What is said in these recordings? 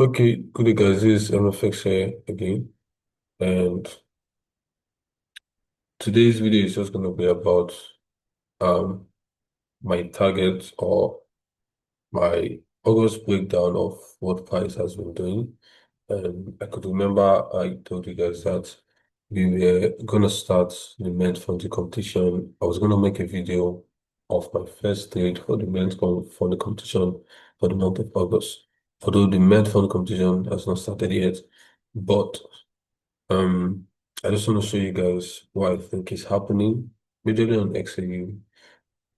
Okay, good day guys, this is MFX here again, and today's video is just going to be about um my targets or my August breakdown of what price has been doing. I could remember I told you guys that we were gonna start the men's fund competition. I was gonna make a video of my first trade for the fund competition for the month of August. Although the men's fund competition has not started yet, but Um, I just want to show you guys what I think is happening, majorly on XAU,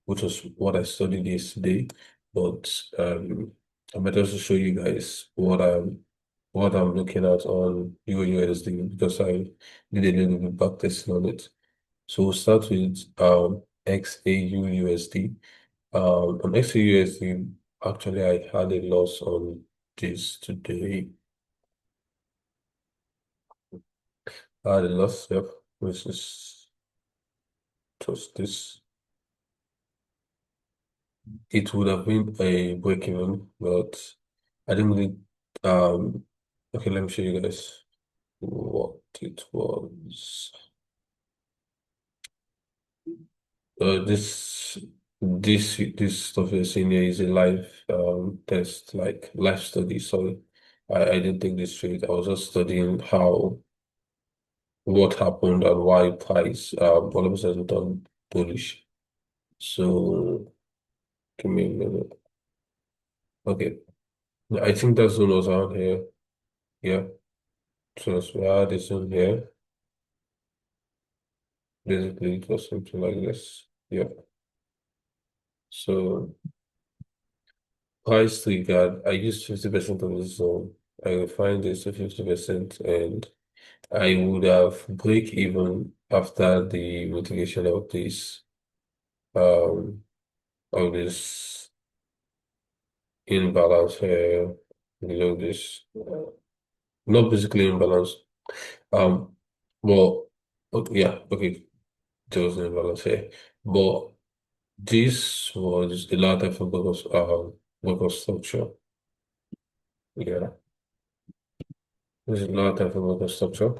which was what I studied yesterday. But I might also show you guys what I'm looking at on USD because I did a little bit back testing on it. So we'll start with XAUUSD. On XAUUSD, actually I had a loss on this today. I had a loss, yep, which is just this. It would have been a break even, but I didn't really okay, let me show you guys what it was. This stuff you're seeing here is a live test, like live study. So I didn't take this straight. I was just studying how what happened and why price all of a sudden turned bullish. So give me a minute. Okay. I think that zone was around here. Yeah. So we had this one here. Basically, it was something like this. Yeah. So price triggered. I used 50% of the zone. I refined this to 50%, and I would have break even after the mitigation um of this imbalance here below this. Not basically imbalance. Um, well, okay, yeah, okay, there was an imbalance here, but. This was a lot of work of structure. Yeah, there's a lot of work of structure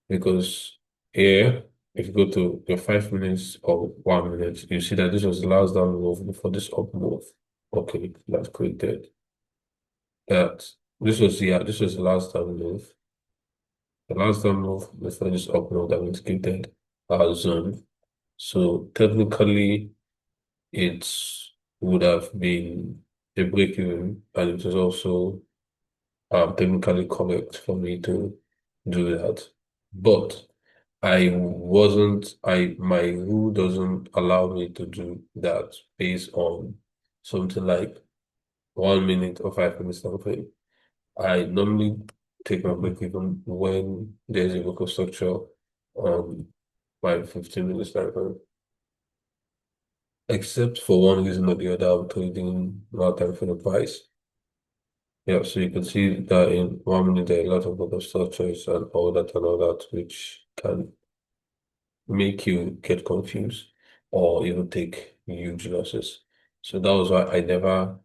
because here, if you go to your 5 minutes or 1 minute, you see that this was the last down move before this up move. Okay, that's created that. This was the last down move. The last down move before this up move that was created our zone. So technically, it would have been a break even, and it was also technically correct for me to do that. But my rule doesn't allow me to do that based on something like 1 minute or 5 minutes time frame. I normally take my break even when there's a local structure on my 15 minutes time frame. Except for one reason or the other, I'm trading more time for the price. Yeah, so you can see that in 1 minute there are a lot of other structures and all that, which can make you get confused or even take huge losses. So that was why I never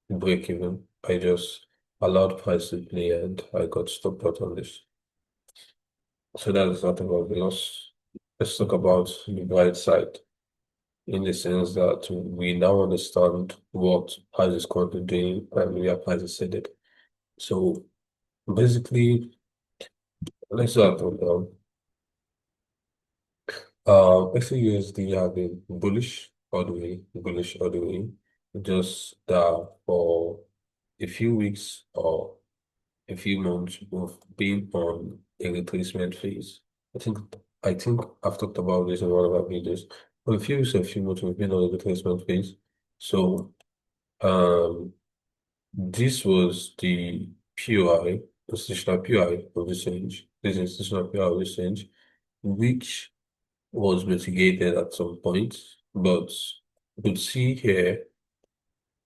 break even. I just allowed price to play and I got stopped out on this. So that is not about the loss. Let's talk about the bright side in the sense that we now understand what price is currently doing and where price is headed. So basically, let's start on XAUUSD have been bullish all the way. Just for a few weeks or a few months, we've been on a retracement phase. I think I think I've talked about this in one of our videos. For a few months, we've been on a retracement phase. So this was the POI, institutional POI of this range. This institutional POI of this range, which was mitigated at some point, but you could see here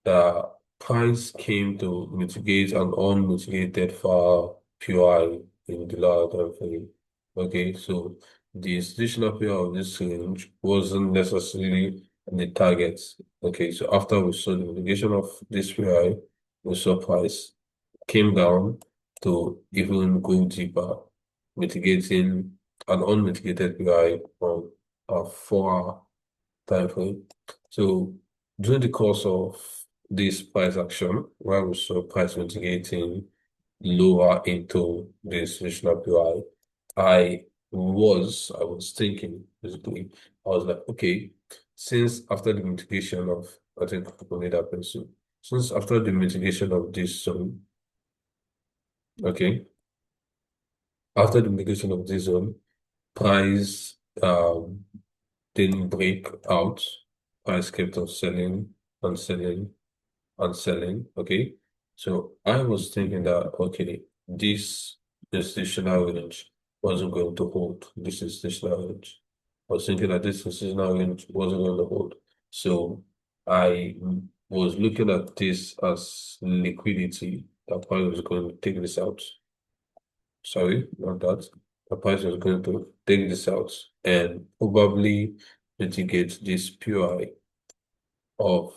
that price came to mitigate an unmitigated for POI in the lower time frame. Okay, so the institutional POI of this range wasn't necessarily the target. Okay, so after we saw the mitigation of this POI, we saw price. came down to even go deeper, mitigating an unmitigated PI on a 4 hour time frame. So during the course of this price action, where we saw price mitigating lower into the institutional PI, I was thinking basically, I was like, okay, since after the mitigation of, I think people need that pencil, since after the mitigation of this zone, okay, after the mitigation of this zone, price didn't break out, price kept on selling and selling and selling. Okay. So I was thinking that, okay, this institutional range wasn't going to hold. This institutional range. I was thinking that this institutional range wasn't going to hold. So I was looking at this as liquidity. That price was going to take this out. Sorry, not that. The price was going to take this out and probably mitigate this PI of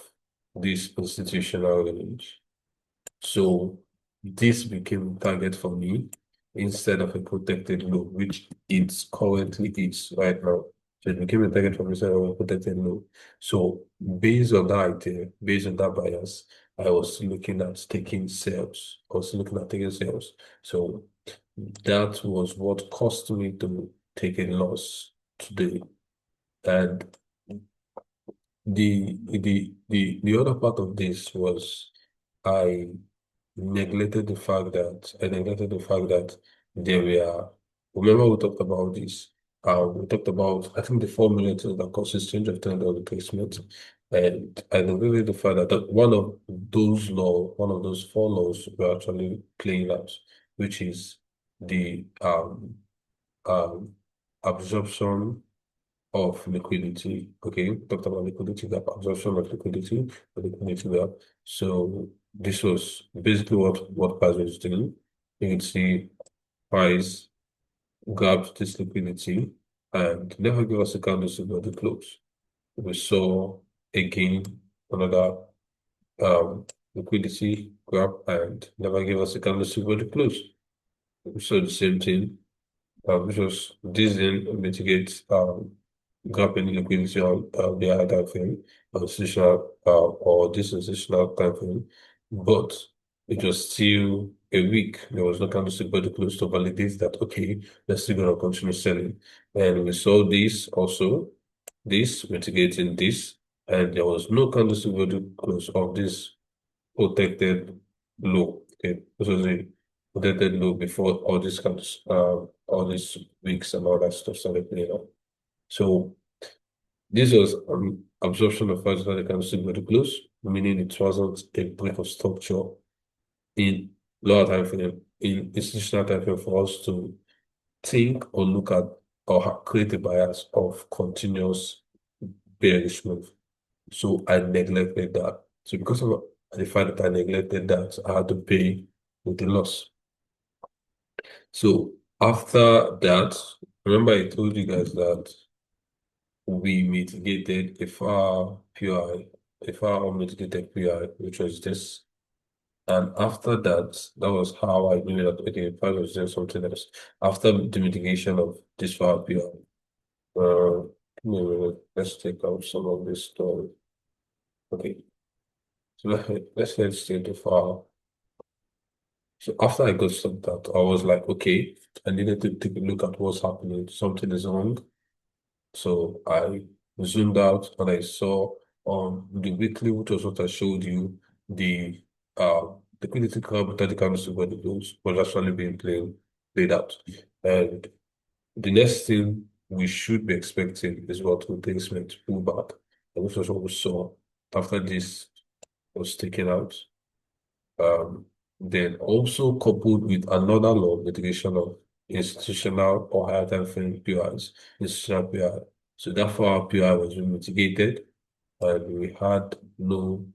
this institutional range. So this became a target for me instead of a protected low, which it currently is right now. So it became a target for me instead of a protected low. So based on that idea, based on that bias, I was looking at taking sales. I was looking at taking sales. So that was what cost me to take a loss today. And the other part of this was I I neglected the fact that there were, remember we talked about this. We talked about, I think, the 4 minutes that causes change of trend or replacement. And I neglected the fact that one of those four laws were actually playing out, which is the um absorption of liquidity. Okay, talked about liquidity gap, absorption of liquidity, the liquidity gap. So this was basically what price was doing. You can see price grabbed this liquidity and never give us a candlestick at the close. We saw again another liquidity grab and never give us a candlestick at the close. We saw the same thing, which was this then mitigates gap in liquidity on the other time frame, institutional or this institutional time frame, but it was still a week. There was no candlestick body close to validate that, okay, they're still going to continue selling. And we saw this also, this mitigating this, and there was no candlestick body close of this protected low. Okay, this was a protected low before all these weeks and all that stuff started playing out. So this was absorption of funds that can still very close, meaning it wasn't a break of structure in lower time frame, in institutional time frame for us to think or look at or create a bias of continuous bearish move. So I neglected that. So because of the fact that I neglected that, I had to pay with the loss. So after that, remember I told you guys that we mitigated a far unmitigated PI, which was this. And after that, that was how I knew that, okay, price was doing something else. After the mitigation of this far PI, give me a minute. Let's take out some of this story. Okay, so let's stay too far. So after I got stopped out, I was like, okay, I needed to take a look at what's happening. Something is wrong. So I zoomed out and I saw on the weekly, which was what I showed you, the liquidity curve after the candlestick where the close was actually being played out. And the next thing we should be expecting is what replacement pullback. And which was what we saw after this was taken out. Um, then also coupled with another law of mitigation of institutional or higher time frame PRs, institutional PR. So therefore our PR was mitigated and we had no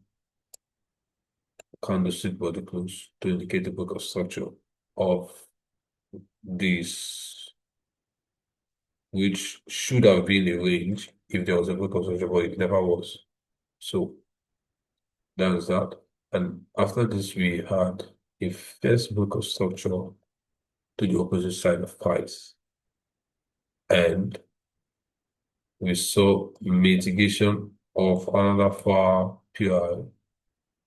candlestick body close to indicate the book of structure of this, which should have been a range if there was a book of structure, but it never was. So that's that. And after this, we had a first block of structure to the opposite side of price. And we saw mitigation of another far PI,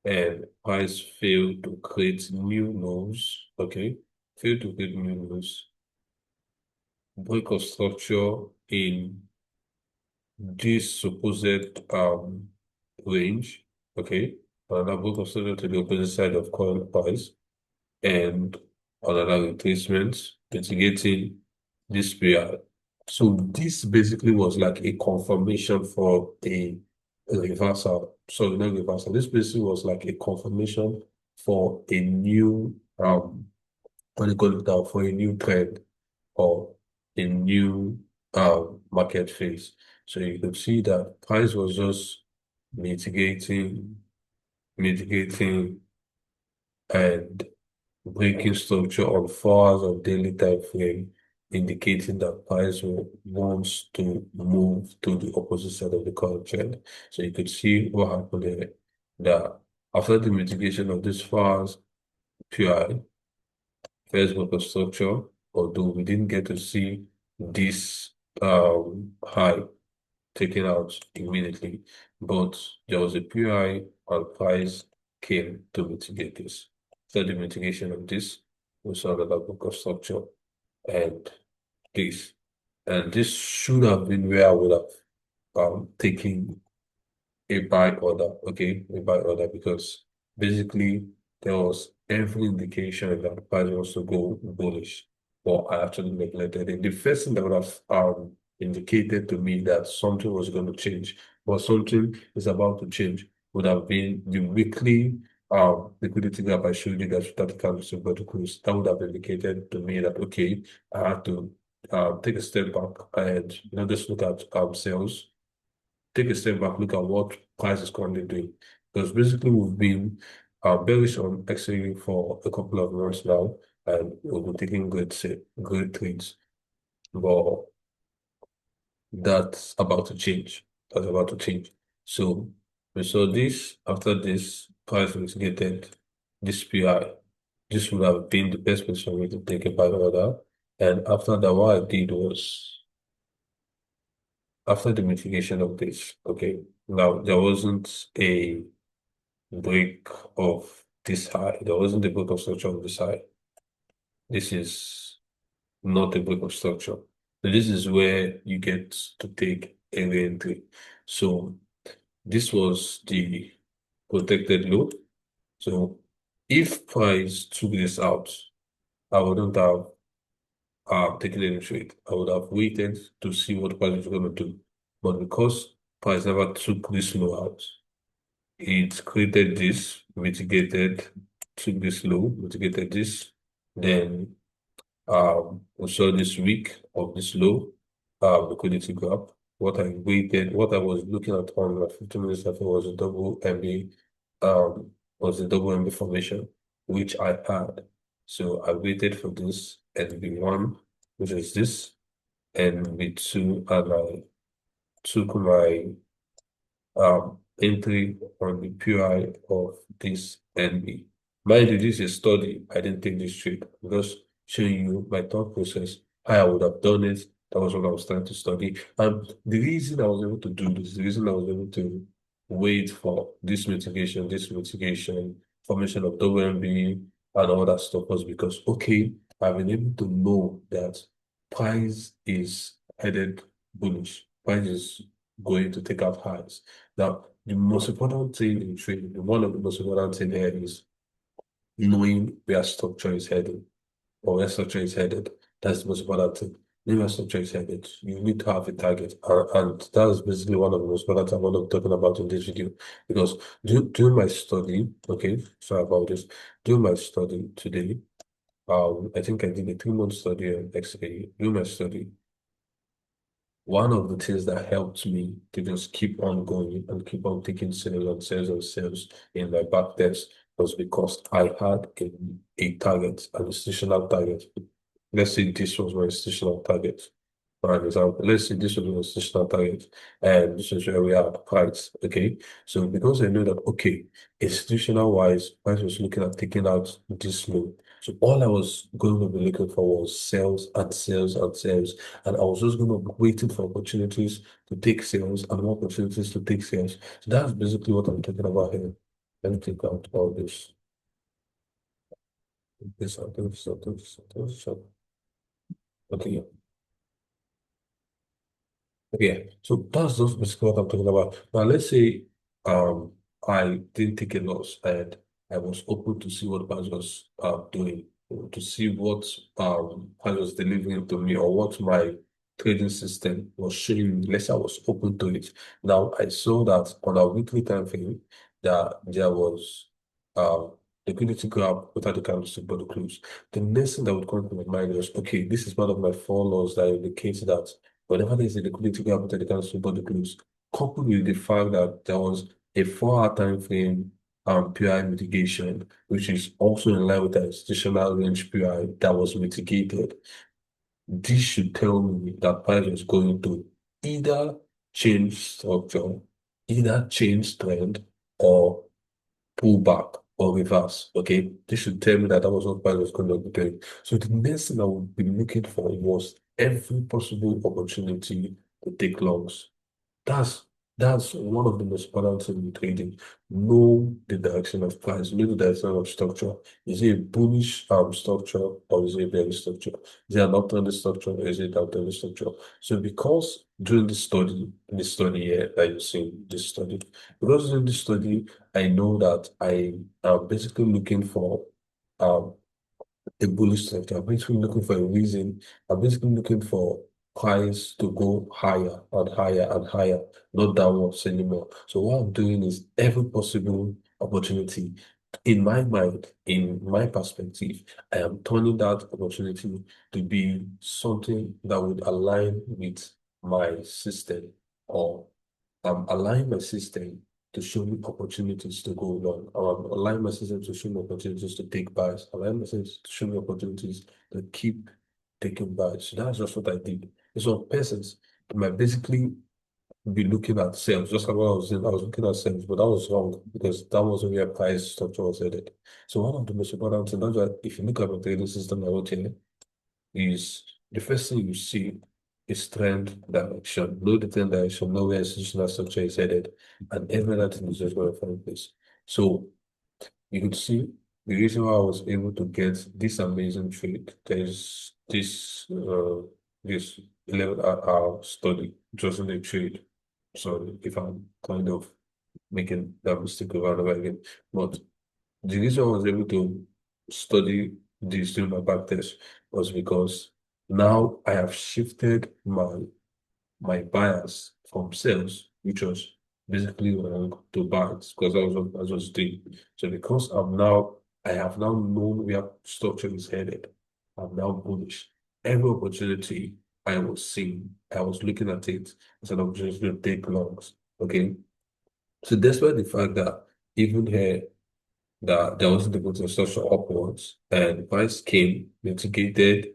and price failed to create new lows. Okay, failed to create new lows. Break of structure in this supposed range. Okay, another break of structure to the opposite side of coin price, and another retracement mitigating this PI. So this basically was like a confirmation for a reversal. Sorry, not reversal. This basically was like a confirmation for a new what do you call it now? For a new trend or a new market phase. So you could see that price was just mitigating, mitigating and breaking structure on 4 hours of daily time frame, indicating that price wants to move to the opposite side of the current trend. So you could see what happened there. That after the mitigation of this 4 hours PI, first block of structure, although we didn't get to see this high taken out immediately, but there was a PI and price came to mitigate this. So the mitigation of this, we saw another block of structure and this. And this should have been where I would have taken a buy order, okay, a buy order, because basically there was every indication that the price was to go bullish, but I actually neglected it. The first thing that would have indicated to me that something was going to change, but something is about to change, would have been the weekly liquidity gap I showed you guys without the candlestick verticals. That would have indicated to me that okay, I had to take a step back and just look at sales, take a step back, look at what price is currently doing. Because basically we've been bearish on XAU for a couple of months now, and we've been taking great trades. But that's about to change. That's about to change. So we saw this, after this price mitigated this PI. This would have been the best place for me to take a buy order. And after that, what I did was, after the mitigation of this, okay, now there wasn't a break of this high. There wasn't a break of structure on this high. This is not a break of structure. So this is where you get to take a re-entry. So this was the protected low. So if price took this out, I wouldn't have taken any trade. I would have waited to see what price was going to do. But because price never took this low out, it created this, mitigated, took this low, mitigated this. Then we saw this week of this low liquidity gap. What I was looking at on my 15 minutes after was a double MB, formation, which I had. So I waited for this and B1, which is this, and B2, and I took my entry on the PI of this NB. Mind you, this is a study. I didn't take this trade. I'm just showing you my thought process, how I would have done it. That was what I was trying to study. And the reason I was able to do this, the reason I was able to wait for this mitigation, formation of WMB and all that stuff was because, okay, I've been able to know that price is headed bullish. Price is going to take out highs. Now, the most important thing in trading, one of the most important thing here is knowing where structure is heading or where structure is headed. That's the most important thing. Knowing where structure is headed, you need to have a target. And that's basically one of the most important things I want to talk about in this video. Because during my study, okay, sorry about this, during my study today, I think I did a 3-month study on XA. During my study, one of the things that helped me to just keep on going and keep on taking sales and sales in my back test was because I had a target, an institutional target. Let's say this was my institutional target. For an example, let's say this was an institutional target and this is where we are at price. Okay. So because I know that, okay, institutional wise, price was looking at taking out this loan. So all I was going to be looking for was sales and sales and sales. And I was just going to be waiting for opportunities to take sales and more opportunities to take sales. So that's basically what I'm talking about here. Let me take out all this. This. Okay. Okay, so that's just basically what I'm talking about. Now, let's say um I didn't take a loss and I was open to see what Baz was doing, to see what Baz was delivering to me or what my trading system was showing me. Let's say I was open to it. Now, I saw that on a weekly time frame that there was liquidity grab without the candlestick body close. The next thing that would come to my mind was, okay, this is one of my four laws that indicates that whenever there's a liquidity gap between the candlestick body close, coupled with the fact that there was a 4 hour time frame PI mitigation, which is also in line with the institutional range PI that was mitigated, this should tell me that price is going to either change structure, either change trend, or pull back or reverse. Okay, this should tell me that that was what price was going to be doing. So the next thing I would be looking for was every possible opportunity to take longs. That's that's one of the most important things in trading. Know the direction of price, know the direction of structure. Is it a bullish structure or is it a bearish structure? Is it an uptrend structure or is it a downtrend structure? So because during this study here that you see this study, because during this study, I know that I am basically looking for um a bullish sector. I'm basically looking for a reason. I'm basically looking for price to go higher and higher and higher, not downwards anymore. So what I'm doing is every possible opportunity in my mind, in my perspective, I am turning that opportunity to be something that would align with my system or align my system to show me opportunities to go long. Align my system to show me opportunities to take buys. Align my system to show me opportunities to keep taking buys. So that's just what I did. So persons might basically be looking at sales, just like what I was saying. I was looking at sales, but that was wrong because that wasn't where price structure was headed. So one of the most important things, that's why if you look at my trading system I wrote here, is the first thing you see is trend direction. Know the trend direction, know where institutional structure is headed, and every other thing is just going to find place. So you could see the reason why I was able to get this amazing trade. There's this 11-hour study just in a trade. Sorry if I'm kind of making that mistake over and over again. But the reason I was able to study this during my back test was because now I have shifted my bias from sales, which was basically wrong, to buys because I was what I was doing. So because I have now known where structure is headed. I'm now bullish. Every opportunity I was seeing, I was looking at it as an opportunity to take longs. Okay. So despite the fact that even here that there wasn't able to structure upwards and price came, mitigated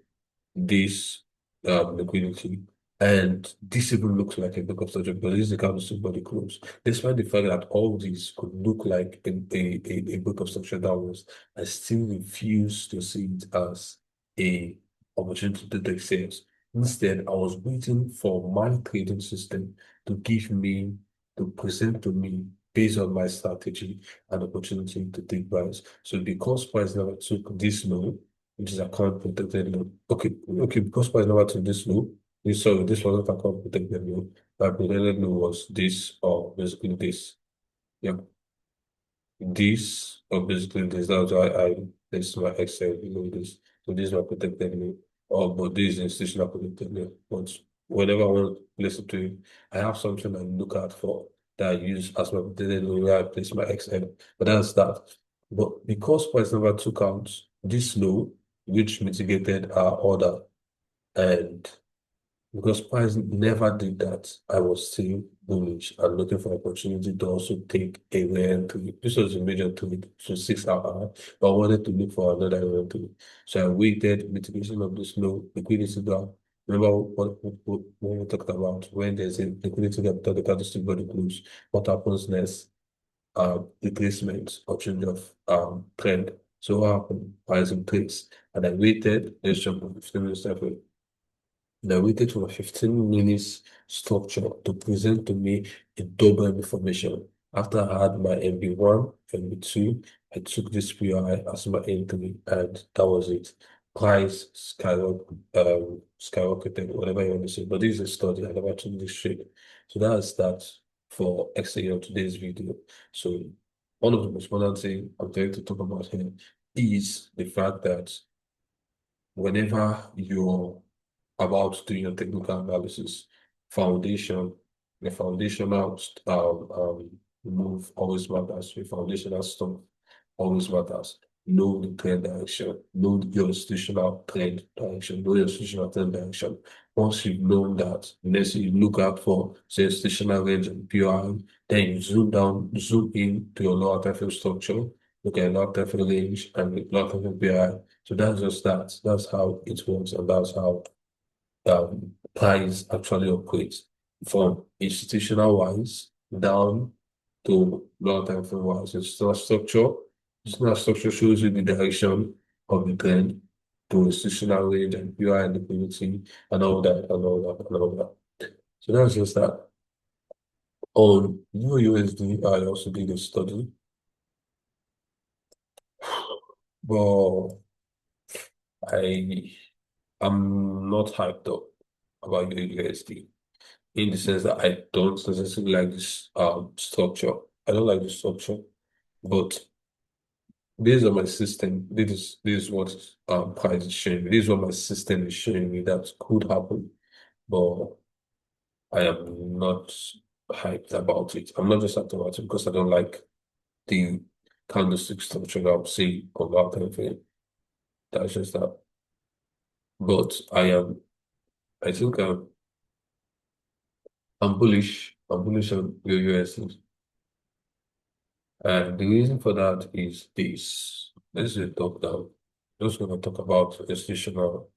this liquidity. And this even looks like a book of structure because this is the candlestick body close. Despite the fact that all these could look like a book of structure downwards, I still refuse to see it as a opportunity to take sales. Instead, I was waiting for my trading system to give me, to present to me based on my strategy an opportunity to take buys. So because price never took this low, which is account protected loan. Okay, because price never took this low, this wasn't account protected loan. My protected loan was this or basically this. Yeah, this or basically this. That's why I this is my Excel below this. So this is my protected loan. Or but this is institutional protected loan. But whenever I want to place it to you, I have something I look out for that I use as my protected loan where I place my Excel. But that's that. But because price never took out this low, which mitigated our order, and because price never did that, I was still bullish and looking for opportunity to also take a rare entry. This was a major trade, so 6 hour, but I wanted to look for another rare entry. So I waited mitigation of this low liquidity gap. Remember what we talked about when there's a liquidity gap that the candlestick body close, what happens next? Replacement or change of trend. So what happened? Price increase. And I waited, let's jump on 15 minutes after. And I waited for a 15 minutes structure to present to me a double information. After I had my MB1, MB2, I took this PI as my entry, and that was it. Price skyrocketed, whatever you want to say. But this is a study, I never took this shit. So that's that for XAU today's video. So one of the most important things I'm going to talk about here is the fact that whenever you're about doing your technical analysis, foundation, the foundational move always matters. The foundational stuff always matters. Know the trend direction, know your institutional trend direction, know your institutional trend direction. Once you've known that, next you look out for say institutional range and PRI, then you zoom down, zoom in to your lower time frame structure, look at lower time frame range and lower time frame PRI. So that's just that. That's how it works, and that's how price actually operates from institutional wise down to long term frame wise. It's not structure shows you the direction of the trend to institutional range and UI and liquidity and all that and all that and all that. So that's just that. On UUSD, I also did a study, but I am not hyped up about UUSD. In the sense that I don't necessarily like this structure. I don't like the structure, but based on my system, this is what price is showing me. This is what my system is showing me that could happen, but I am not hyped about it. I'm not just hyped about it because I don't like the candlestick structure that I'm seeing on that kind of thing. That's just that. But I think I'm bullish. I'm bullish on the USD. And the reason for that is this. This is a top down. Just going to talk about institutional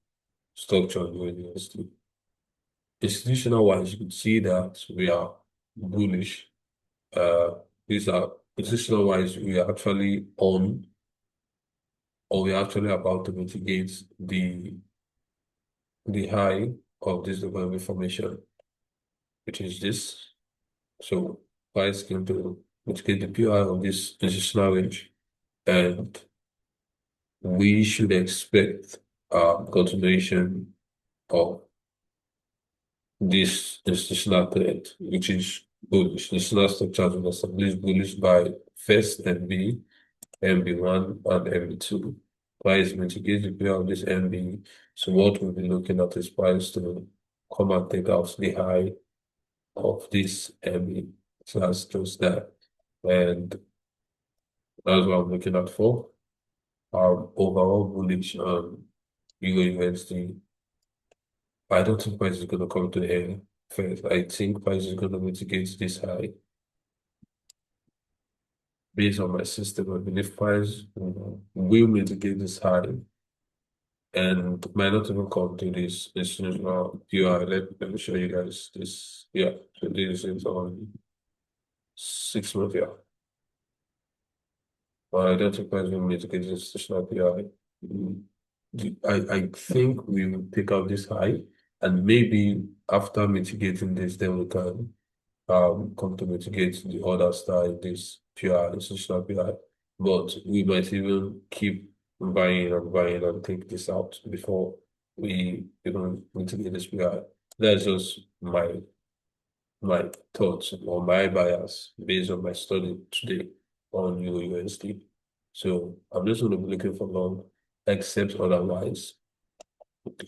structure in the university. Institutional wise, you could see that we are bullish. Uh, these are institutional wise, we are actually on, or we are actually about to mitigate the high of this development formation, which is this. So price going to mitigate the PI of this institutional range. And we should expect continuation of this institutional trend, which is bullish. Institutional structure was established bullish by first MB, MB1, and MB2. Price mitigates the pair of this MB. So what we'll be looking at is price to come and take out the high of this MB. So that's just that. And that's what I'm looking at for. Overall bullish Euro USD. I don't think price is going to come to the end first. I think price is going to mitigate this high based on my system. I believe price will mitigate this high and might not even come to this PR. Let me show you guys this. Yeah, so this is on 6 month. Yeah, but I don't think price will mitigate this institutional PR. Mm, I think we will take out this high, and maybe after mitigating this, then we can come to mitigate the other side, this PR, institutional PR. But we might even keep buying and take this out before we even mitigate this PR. That's just my thoughts or my bias based on my study today on UUSD. So I'm just going to be looking for long, except otherwise,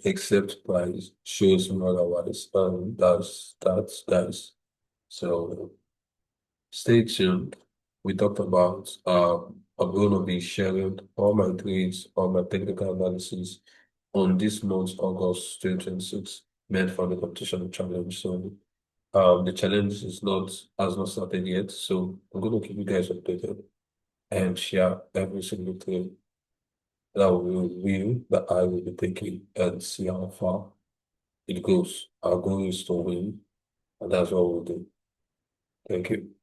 except price shows me otherwise. And that's guys. So stay tuned. We talked about I'm going to be sharing all my grades, all my technical analysis on this month, August 2026, meant for the competition challenge. So the challenge is not has not started yet. So I'm going to keep you guys updated and share every single thing that I will be taking and see how far it goes. Our goal is to win, and that's what we'll do. Thank you.